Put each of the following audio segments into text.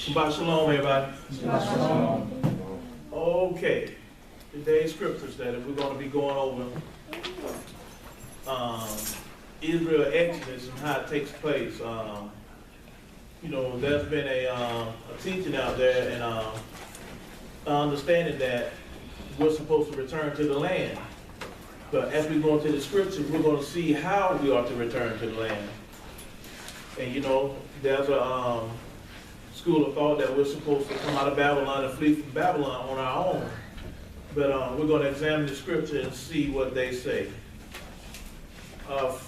Shabbat shalom, everybody. Shabbat shalom. Okay, today's scriptures that we're going to be going over Israel Exodus and how it takes place. You know, there's been a teaching out there and understanding that we're supposed to return to the land. But as we go into the scriptures, we're going to see how we are to return to the land. And you know, there's a school of thought that we're supposed to come out of Babylon and flee from Babylon on our own. But we're going to examine the scripture and see what they say.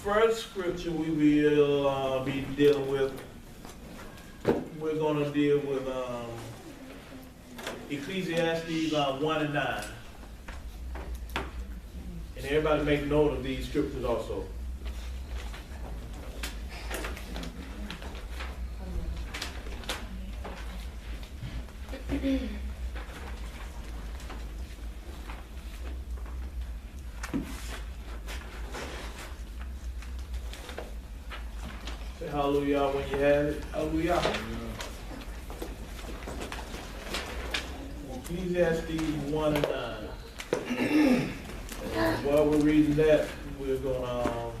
First scripture we will be dealing with, we're going to deal with Ecclesiastes 1 and 9. And everybody make note of these scriptures also. Say hallelujah when you have it. Hallelujah. Ecclesiastes 1 and 9. While we're reading that, we're going to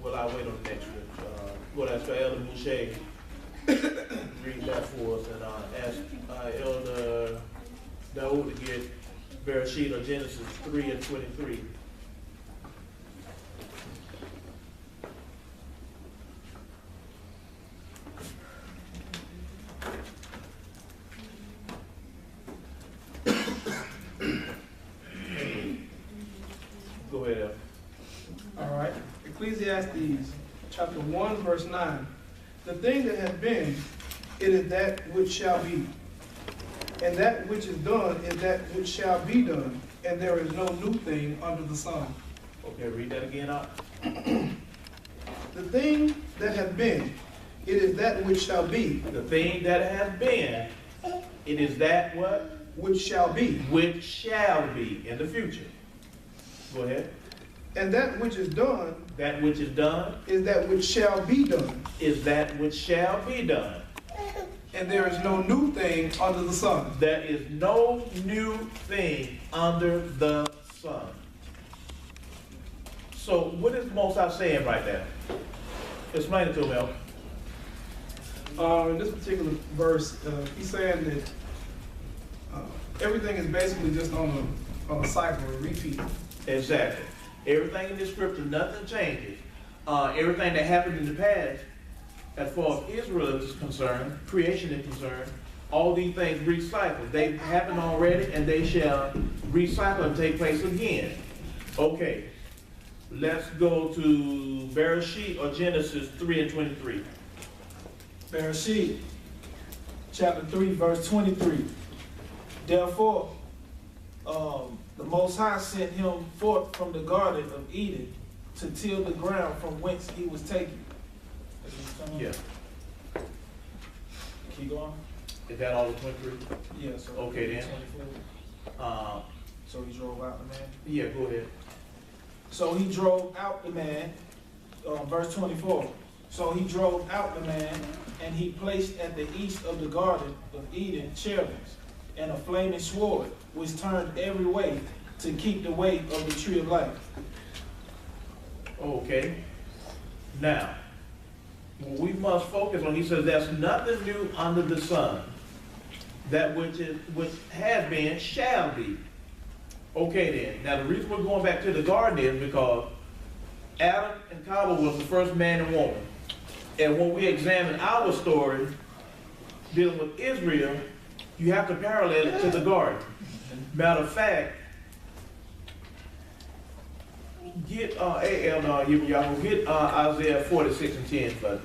well, I'll wait on the next scripture. Well, that's for Elder Mouche. Read that for us and ask Elder Dawood to get Bereshit or Genesis 3 and 23. Go ahead, El. All right. Ecclesiastes chapter 1, verse 9. The thing that has been, it is that which shall be. And that which is done is that which shall be done. And there is no new thing under the sun. Okay, read that again out. The thing that has been, it is that which shall be. The thing that has been, it is that what? Which shall be. Which shall be in the future. Go ahead. And that which is done, That which is done is that which shall be done. is that which shall be done. And there is no new thing under the sun. There is no new thing under the sun. So what is the Most High saying right there? Explain it to me, El. In this particular verse, he's saying that everything is basically just on a cycle, a repeat. Exactly. Everything in the scripture, nothing changes. Everything that happened in the past, as far as Israel is concerned, creation is concerned, all these things recycle. They happened already and they shall recycle and take place again. Okay, let's go to Bereshit or Genesis 3 and 23. Bereshit, chapter 3, verse 23. Therefore, the Most High sent him forth from the Garden of Eden to till the ground from whence he was taken. Yeah. Keep going. Is that all the 23? Yeah, so Okay, then. 24. So he drove out the man. Yeah, go ahead. So he drove out the man, verse 24. So he drove out the man, and he placed at the east of the Garden of Eden cherubims, and a flaming sword, which turned every way to keep the way of the tree of life. Okay. Now, what we must focus on, he says, there's nothing new under the sun. That which has been shall be. Okay then. Now the reason we're going back to the garden is because Adam and Kaaba was the first man and woman. And when we examine our story dealing with Israel, you have to parallel it to the garden. Matter of fact, get YAHUAH, get Isaiah 46 and 10 for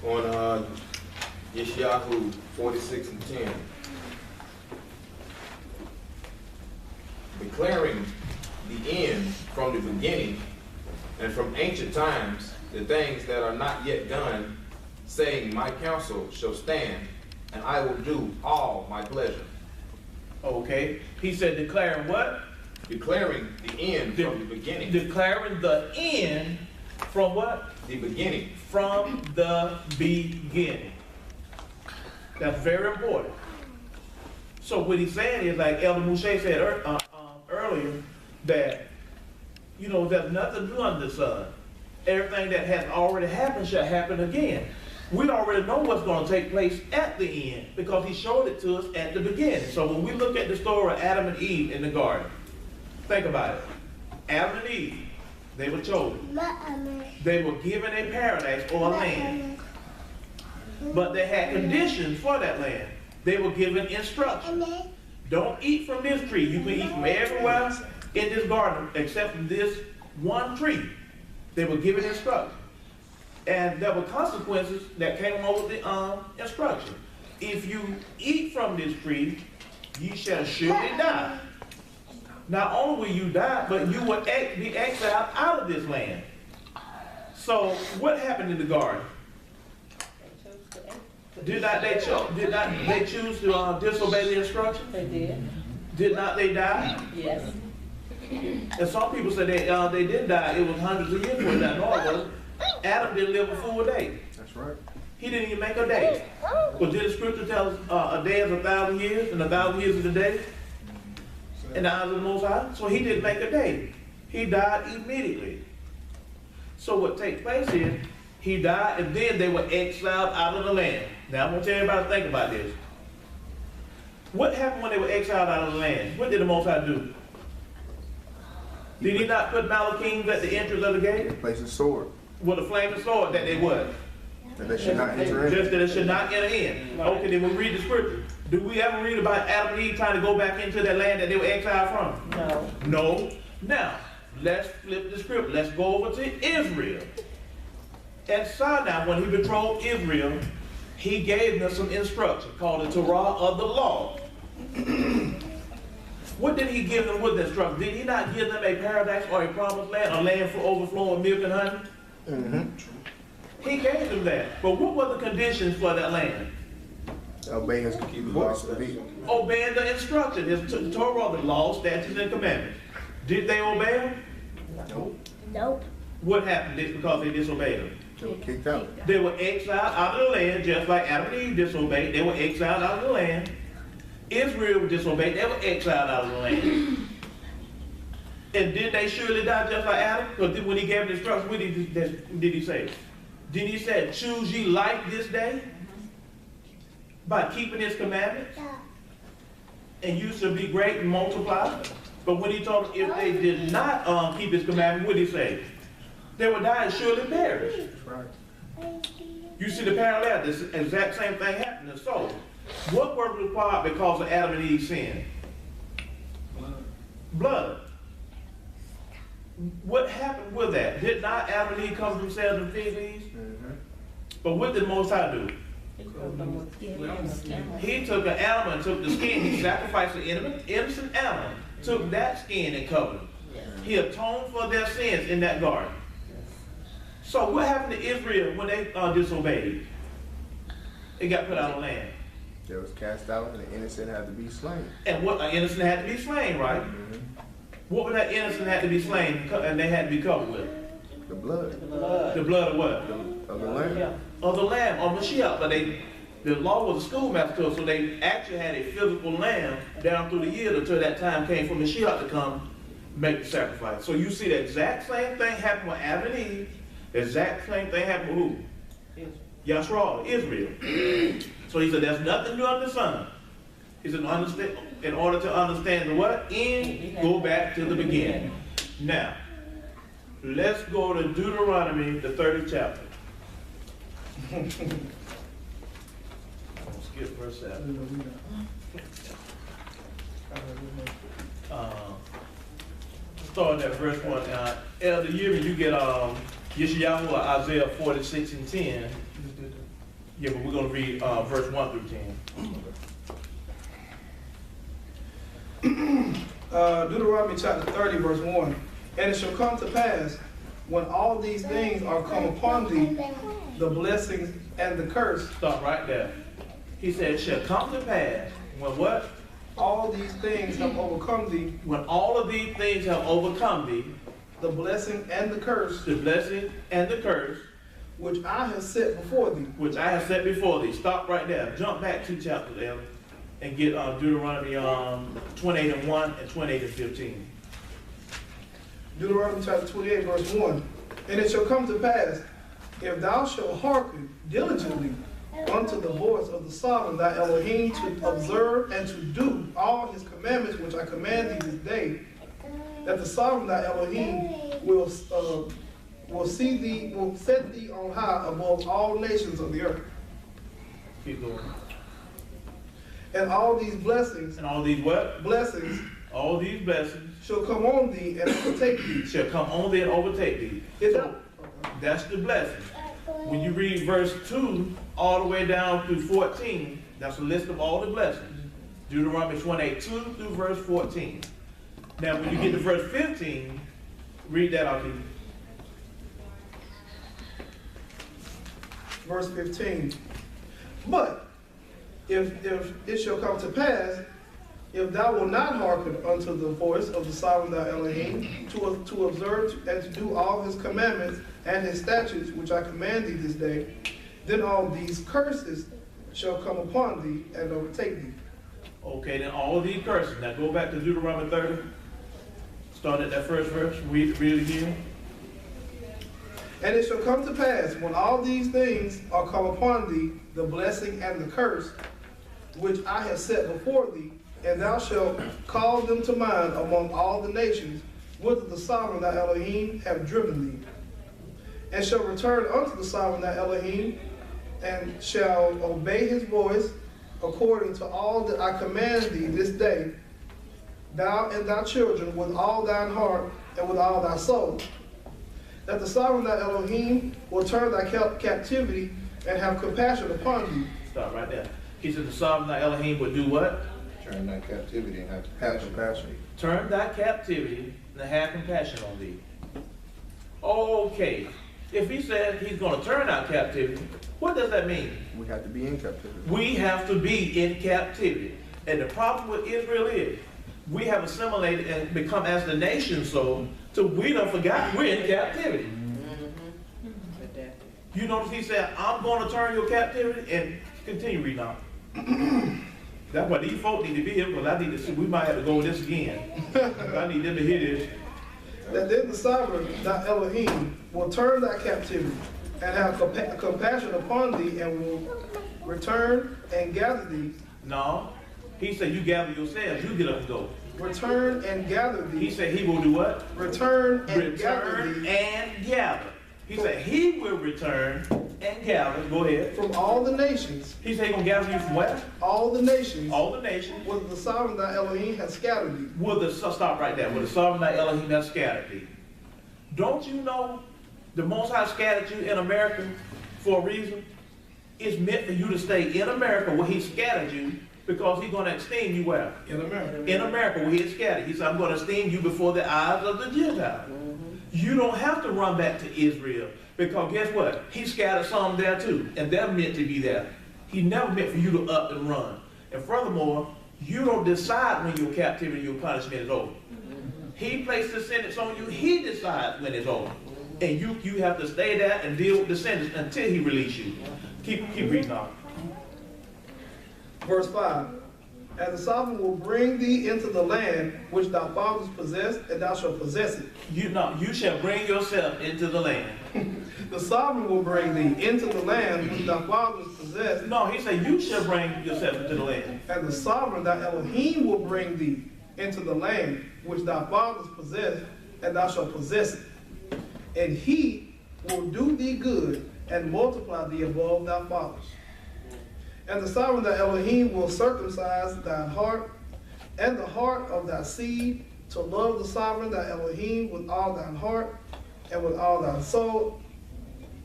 on Yashra'al 46 and 10. Declaring the end from the beginning and from ancient times the things that are not yet done, saying, my counsel shall stand, and I will do all my pleasure. Okay, he said declaring what? Declaring the end from the beginning. Declaring the end from what? The beginning. From the beginning. That's very important. So what he's saying is, like Elder Mouche said earlier, that, you know, there's nothing new under the sun. Everything that has already happened shall happen again. We already know what's going to take place at the end because he showed it to us at the beginning. So when we look at the story of Adam and Eve in the garden, think about it. Adam and Eve, they were chosen. They were given a paradise or a land. But they had conditions for that land. They were given instructions. Don't eat from this tree. You can eat from everywhere in this garden except from this one tree. They were given instructions. And there were consequences that came along with the instruction. If you eat from this tree, you shall surely die. Not only will you die, but you will be exiled out of this land. So what happened in the garden? Did not they choose to disobey the instructions? They did. Did not they die? Yes. And some people say they didn't die. It was hundreds of years before that. No, it wasn't. Adam didn't live a full day. That's right. He didn't even make a day. But did the scripture tell us a day is 1,000 years and 1,000 years is a day in the eyes of the Most High? So he didn't make a day. He died immediately. So what takes place is he died and then they were exiled out of the land. Now I'm going to tell everybody to think about this. What happened when they were exiled out of the land? What did the Most High do? Did he not put Malachim at the entrance of the gate? Place a sword. With a flaming sword that they what? That they should not enter in. Just that it should not enter in. Okay, then we read the scripture. Do we ever read about Adam and Eve trying to go back into that land that they were exiled from? No. No. Now, let's flip the script. Let's go over to Israel. At Sinai, when he betrothed Israel, he gave them some instruction called the Torah of the law. What did he give them with the instruction? Did he not give them a paradise or a promised land, a land for overflowing milk and honey? Mm-hmm. He gave them that. But what were the conditions for that land? Obey his voice. Obeying the instruction, his Torah, the law, statutes, and commandments. Did they obey them? Nope. Nope. What happened because they disobeyed them? They were kicked out. They were exiled out of the land, just like Adam and Eve disobeyed. They were exiled out of the land. Israel disobeyed. They were exiled out of the land. And did they surely die just like Adam? Because when he gave the instructions, what did he say? Did he say, choose ye life this day? By keeping his commandments? And you shall be great and multiply? But when he told them if they did not keep his commandments, what did he say? They would die and surely perish. That's right. You see the parallel? This exact same thing happened. So, what was required because of Adam and Eve's sin? Blood. What happened with that? Did not Adam and Eve cover themselves in fig leaves? Mm-hmm. But what did the Most High do? Yeah. He took an animal and took the skin. He sacrificed an innocent animal, took that skin and covered it. He atoned for their sins in that garden. So what happened to Israel when they disobeyed? It got put out of the land. They was cast out and the innocent had to be slain. And what an innocent had to be slain, right? Mm-hmm. What would that innocent had to be slain and they had to be covered with? The blood The blood of what? of the lamb. Of the lamb, of Mashiach. But the law was a schoolmaster to us, so they actually had a physical lamb down through the years until that time came for Mashiach to come make the sacrifice. So you see the exact same thing happen with Adam and Eve. The exact same thing happened with who? Yashra'al, Israel. So he said, there's nothing new under the sun. He said, in order to understand the what? End, go back to the beginning. Now, let's go to Deuteronomy, the 30th chapter. Skip verse 7. Starting at verse 1. Elder Yuri, you get Yashra'al, Isaiah 46 and 10. Yeah, but we're going to read verse 1 through 10. Deuteronomy chapter 30, verse 1. And it shall come to pass, when all these things are come upon thee, the blessings and the curse, Stop right there. He said, it shall come to pass when what? all all these things have overcome thee, when all of these things have overcome thee, the blessing and the curse, the blessing and the curse, which I have set before thee. which I have set before thee. Stop right there. Jump back 2 chapters, Ellie, and get Deuteronomy 28:1 and 28:15. Deuteronomy chapter 28, verse 1. And it shall come to pass, if thou shalt hearken diligently unto the voice of the sovereign thy Elohim, to observe and to do all his commandments which I command thee this day, that the sovereign thy Elohim will set thee on high above all nations of the earth. Keep going. And all these blessings, And all these what? blessings All these blessings shall come on thee and overtake thee. shall come on thee and overtake thee. Is So that's the blessing. When you read verse 2 all the way down through 14, that's a list of all the blessings. Deuteronomy 28:2 through verse 14. Now, when you get to verse 15, read that out to you. verse 15. But if it shall come to pass, if thou wilt not hearken unto the voice of the sovereign thy Elohim, to observe and to do all his commandments and his statutes which I command thee this day, then all these curses shall come upon thee and overtake thee. Okay, then all of these curses. Now go back to Deuteronomy 30. Start at that first verse. Read it again. And it shall come to pass, when all these things are come upon thee, the blessing and the curse, which I have set before thee, and thou shalt call them to mind among all the nations, whither the sovereign thy Elohim have driven thee, and shall return unto the sovereign thy Elohim, and shall obey his voice, according to all that I command thee this day, thou and thy children with all thine heart and with all thy soul, that the sovereign thy Elohim will turn thy captivity and have compassion upon thee. Stop right there. He said the sovereign thy Elohim would do what? Turn that captivity and have compassion. Turn thy captivity and have compassion on thee. Okay. If he said he's going to turn our captivity, what does that mean? We have to be in captivity. We have to be in captivity. And the problem with Israel is, we have assimilated and become as the nation so we done forgot we're in captivity. You notice he said, I'm going to turn your captivity, and continue reading on. That's why these folk need to be here, because I need to see, we might have to go with this again. I need them to hear this. That then the sovereign thy Elohim will turn thy captivity and have compassion upon thee, and will return and gather thee. No. He said, you gather yourselves, you get up and go. Return and gather He thee. said he will do what? Return and gather Return thee and gather. He said he will return and gather. Go ahead. from all the nations, He said he's going to gather you from where? all the nations, All the nations. whether the sovereign thy Elohim has scattered thee. Stop right there. Will the sovereign thy Elohim has scattered thee? Don't you know the Most High scattered you in America for a reason? It's meant for you to stay in America where he scattered you, because he's going to esteem you where? In America. In America where he is scattered. He said, I'm going to esteem you before the eyes of the Gentiles. You don't have to run back to Israel, because guess what? He scattered some there too, and they're meant to be there. He never meant for you to up and run. And furthermore, you don't decide when your captivity, your punishment is over. He placed the sentence on you. He decides when it's over. And you have to stay there and deal with the sentence until he releases you. Keep reading on. Verse 5. And the sovereign will bring thee into the land which thy fathers possessed, and thou shalt possess it. You shall bring yourself into the land. The sovereign will bring thee into the land which thy fathers possessed, No, he said you shall bring yourself into the land. and the sovereign thy Elohim will bring thee into the land which thy fathers possessed, and thou shalt possess it. And he will do thee good and multiply thee above thy fathers. And the sovereign thy Elohim will circumcise thy heart and the heart of thy seed, to love the sovereign thy Elohim with all thine heart and with all thy soul,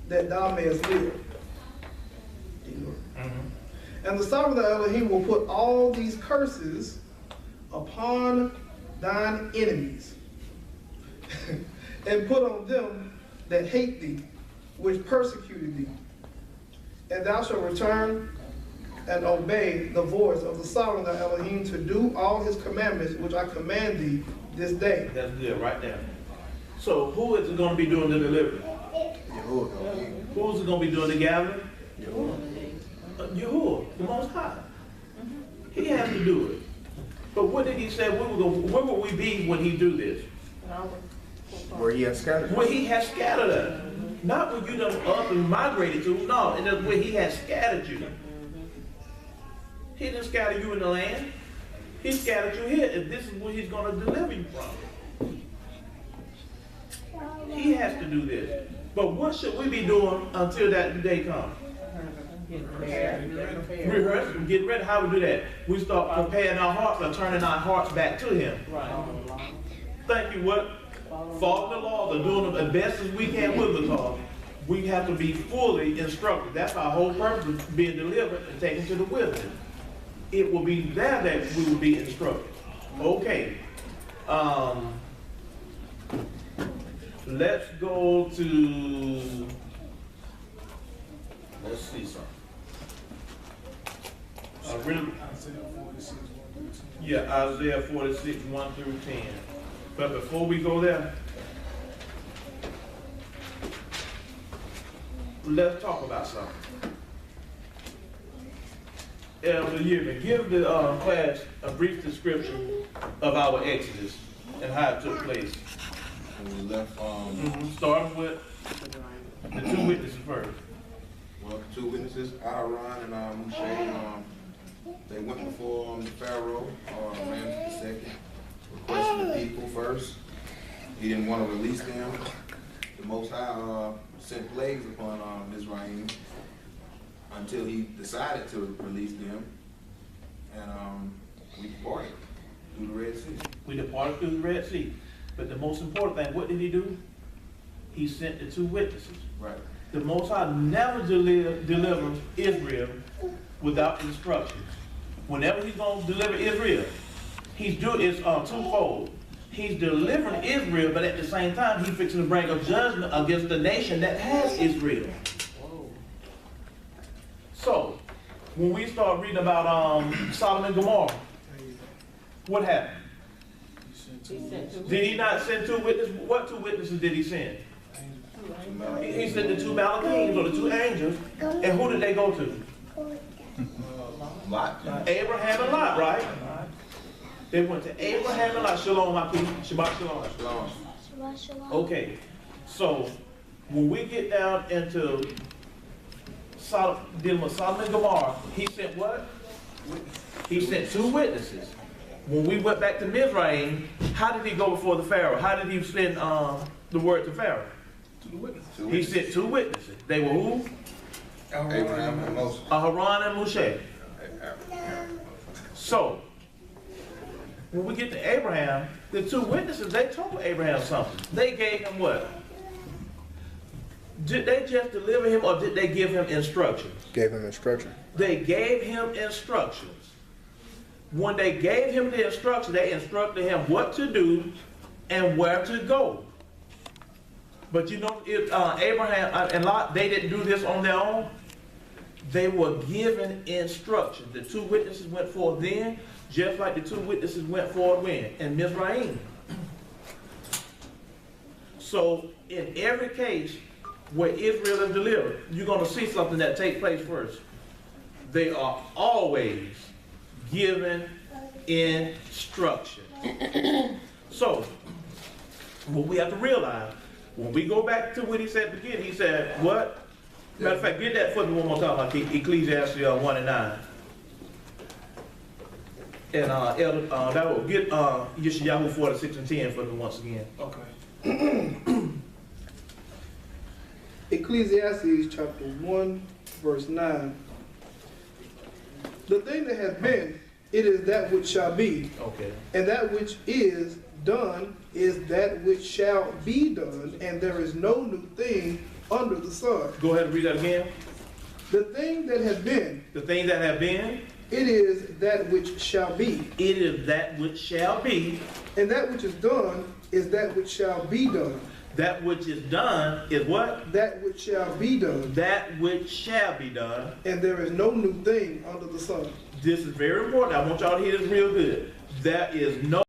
that thou mayest live. And the sovereign thy Elohim will put all these curses upon thine enemies, and put on them that hate thee, which persecuted thee. And thou shalt return and obey the voice of the sovereign thy Elohim to do all his commandments which I command thee this day. That's good, right there. So who is going to be doing the delivery? YAHUAH. Who's going to be doing the gathering? YAHUAH. Yahuwah, the Most High. He has to do it. But what did he say? Where would we be when he do this? Where he has scattered. Where he has scattered us. Not where you done up and migrated to. No, and that's where he has scattered you. He didn't scatter you in the land. He scattered you here. And this is where he's going to deliver you from. He has to do this. But what should we be doing until that day comes? Rehearse and get ready. How we do that? We start preparing our hearts and turning our hearts back to him. Thank you. What? Following the laws and doing them as best as we can with the law. We have to be fully instructed. That's our whole purpose of being delivered and taken to the wilderness. It will be there that we will be instructed. Okay. Let's go to, let's see something. Isaiah 46, 1 through 10. But before we go there, let's talk about something. Elder Yearman, give the class a brief description of our Exodus and how it took place. When we left, Starting with the two witnesses first. well, two witnesses, Aaron and Moshe, they went before the Pharaoh, Ramses II, requested the people first. He didn't want to release them. The Most High sent plagues upon Israel until he decided to release them, and we departed through the Red Sea. We departed through the Red Sea. But the most important thing, what did he do? He sent the two witnesses. Right. The Most High never delivers Israel without instructions. Whenever he's going to deliver Israel, he's doing it twofold. He's delivering Israel, but at the same time, he's fixing to bring a judgment against the nation that has Israel. So, when we start reading about Sodom and Gomorrah, what happened? Did he not send two witnesses? What two witnesses did he send? He sent the two Malachims, or the two angels. And who did they go to? Lot. Abraham and Lot, right? They went to Abraham and Lot. Shalom, my people. Shabbat shalom. Okay, so when we get down into dealing with Sodom and Gomorrah, he sent what? He sent two witnesses. When we went back to Mizraim, how did he go before the Pharaoh? How did he send the word to Pharaoh? He sent two witnesses. They were who? Abraham and Moses. Aharon and Moshe. So, when we get to Abraham, the two witnesses, they told Abraham something. They gave him what? Did they just deliver him, or did they give him instructions? Gave him instruction. They gave him instructions. When they gave him the instructions, they instructed him what to do and where to go. But you know, if Abraham and Lot, they didn't do this on their own. They were given instructions. The two witnesses went forth then, just like the two witnesses went forth when? In Mizraim. So in every case where Israel is delivered, you're going to see something that takes place first. They are always given instruction. So what we have to realize, when we go back to what he said at the beginning, he said, what? Matter of fact, get that for me one more time, like Ecclesiastes 1 and 9. And that will get Yashra'al 46 and 10 for me once again. Okay. Ecclesiastes chapter 1, verse 9. The thing that has been, it is that which shall be. Okay. And that which is done is that which shall be done, and there is no new thing under the sun. Go ahead and read that again. The thing that has been, The things that have been, it is that which shall be. it is that which shall be. And that which is done is that which shall be done. That which is done is what? that which shall be done, That which shall be done. and there is no new thing under the sun. This is very important. I want y'all to hear this real good. There is no